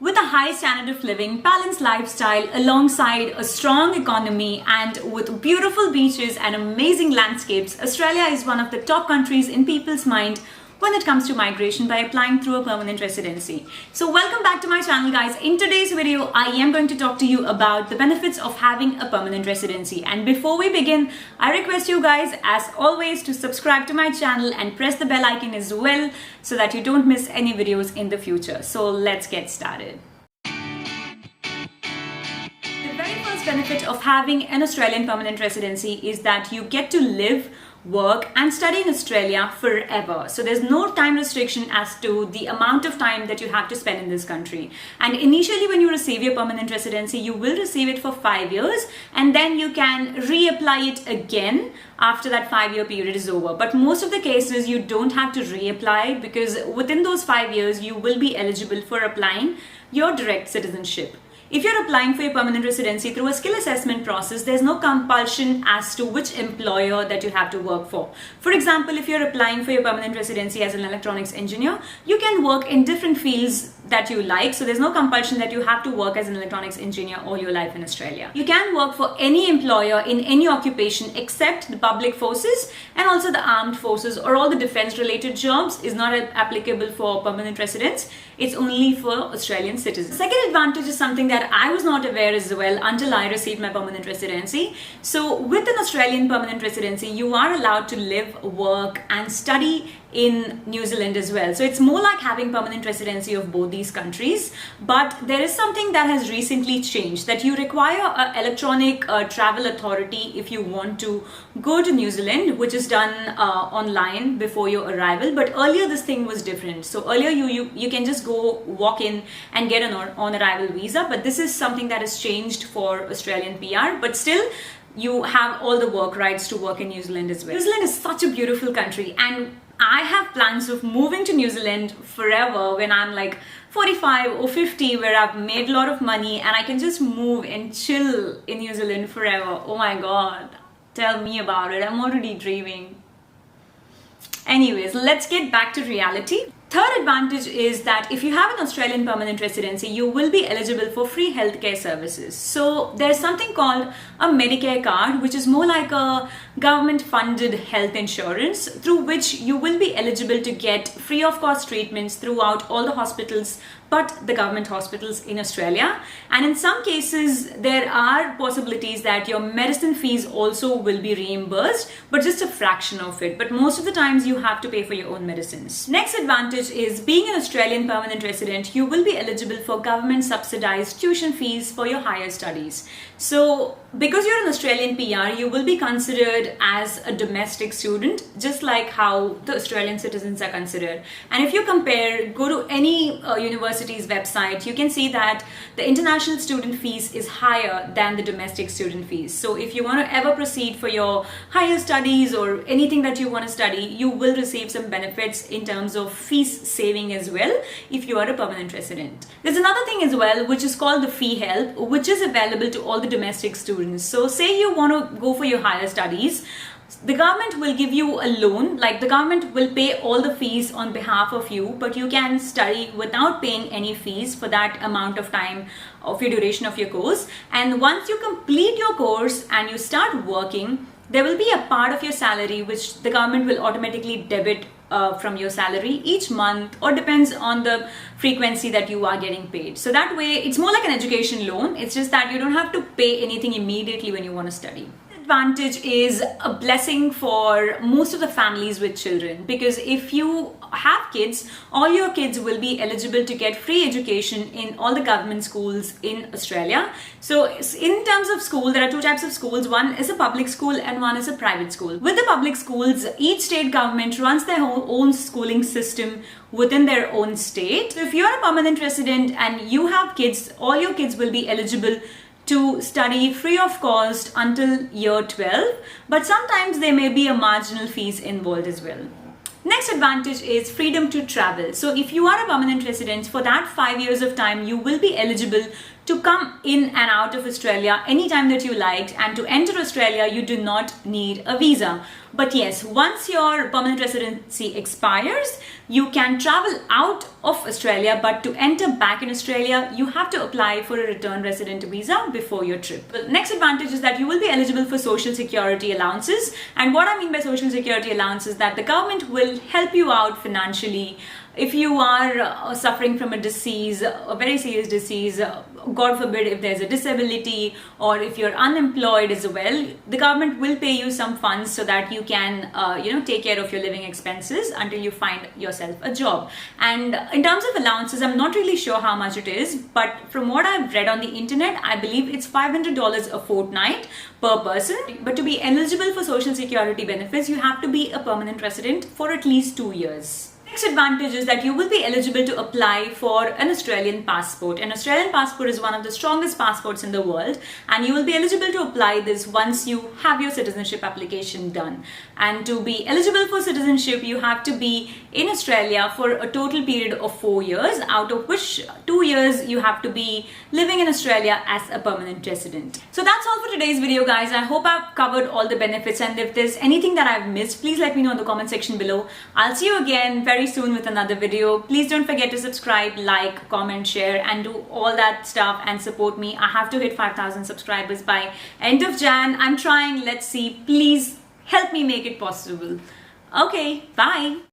With a high standard of living, balanced lifestyle alongside a strong economy and with beautiful beaches and amazing landscapes, Australia is one of the top countries in people's mind when it comes to migration by applying through a permanent residency. So welcome back to my channel, guys. In today's video, I am going to talk to you about the benefits of having a permanent residency. And before we begin, I request you guys, as always, to subscribe to my channel and press the bell icon as well so that you don't miss any videos in the future. So let's get started. The very first benefit of having an Australian permanent residency is that you get to live, work and study in Australia forever. So there's no time restriction as to the amount of time that you have to spend in this country. And initially when you receive your permanent residency, you will receive it for 5 years and then you can reapply it again after that 5-year period is over. But most of the cases you don't have to reapply because within those 5 years you will be eligible for applying your direct citizenship. If you're applying for your permanent residency through a skill assessment process, there's no compulsion as to which employer that you have to work for. For example, if you're applying for your permanent residency as an electronics engineer, you can work in different fields that you like. So there's no compulsion that you have to work as an electronics engineer all your life in Australia. You can work for any employer in any occupation except the public forces and also the armed forces, or all the defense related jobs is not applicable for permanent residents. It's only for Australian citizens. The second advantage is something that I was not aware as well until I received my permanent residency. So with an Australian permanent residency, you are allowed to live, work and study in New Zealand as well. So it's more like having permanent residency of both these countries. But there is something that has recently changed, that you require an electronic travel authority if you want to go to New Zealand, which is done online before your arrival. But earlier this thing was different. So earlier you can just go walk in and get an on-arrival visa. But this is something that has changed for Australian PR. But still, you have all the work rights to work in New Zealand as well. New Zealand is such a beautiful country, and I have plans of moving to New Zealand forever when I'm like 45 or 50, where I've made a lot of money and I can just move and chill in New Zealand forever. Oh my God, tell me about it. I'm already dreaming. Anyways, let's get back to reality. Third advantage is that if you have an Australian permanent residency, you will be eligible for free healthcare services. So there's something called a Medicare card, which is more like a government funded health insurance through which you will be eligible to get free of cost treatments throughout all the hospitals but the government hospitals in Australia. And in some cases, there are possibilities that your medicine fees also will be reimbursed, but just a fraction of it. But most of the times you have to pay for your own medicines. Next advantage is being an Australian permanent resident, you will be eligible for government subsidized tuition fees for your higher studies. So because you're an Australian PR, you will be considered as a domestic student, just like how the Australian citizens are considered. And if you compare, go to any university's website, you can see that the international student fees is higher than the domestic student fees. So if you want to ever proceed for your higher studies or anything that you want to study, you will receive some benefits in terms of fees saving as well if you are a permanent resident. There's another thing as well, which is called the fee help, which is available to all the domestic students. So say you want to go for your higher studies, the government will give you a loan, like the government will pay all the fees on behalf of you, but you can study without paying any fees for that amount of time of your duration of your course. And once you complete your course and you start working, there will be a part of your salary which the government will automatically debit from your salary each month, or depends on the frequency that you are getting paid. So that way it's more like an education loan. It's just that you don't have to pay anything immediately when you want to study. Advantage is a blessing for most of the families with children, because if you have kids, all your kids will be eligible to get free education in all the government schools in Australia. So in terms of school, there are two types of schools. One is a public school and one is a private school. With the public schools, each state government runs their own schooling system within their own state. So if you're a permanent resident and you have kids, all your kids will be eligible to study free of cost until year 12, but sometimes there may be a marginal fees involved as well. Next advantage is freedom to travel. So if you are a permanent resident, for that 5 years of time, you will be eligible to come in and out of Australia anytime that you liked, and to enter Australia you do not need a visa. But yes, once your permanent residency expires, you can travel out of Australia, but to enter back in Australia, you have to apply for a return resident visa before your trip. The next advantage is that you will be eligible for social security allowances. And what I mean by social security allowance is that the government will help you out financially if you are suffering from a disease, a very serious disease, God forbid if there's a disability, or if you're unemployed as well. The government will pay you some funds so that you can take care of your living expenses until you find yourself a job. And in terms of allowances, I'm not really sure how much it is, but from what I've read on the internet, I believe it's $500 a fortnight per person. But to be eligible for social security benefits, you have to be a permanent resident for at least 2 years. Next advantage is that you will be eligible to apply for an Australian passport. An Australian passport is one of the strongest passports in the world, and you will be eligible to apply this once you have your citizenship application done. And to be eligible for citizenship, you have to be in Australia for a total period of 4 years, out of which 2 years you have to be living in Australia as a permanent resident. So that's all for today's video, guys. I hope I've covered all the benefits, and if there's anything that I've missed, please let me know in the comment section below. I'll see you again very soon with another video. Please don't forget to subscribe, like, comment, share, and do all that stuff and support me. I have to hit 5,000 subscribers by end of Jan. I'm trying. Let's see. Please help me make it possible. Okay, bye.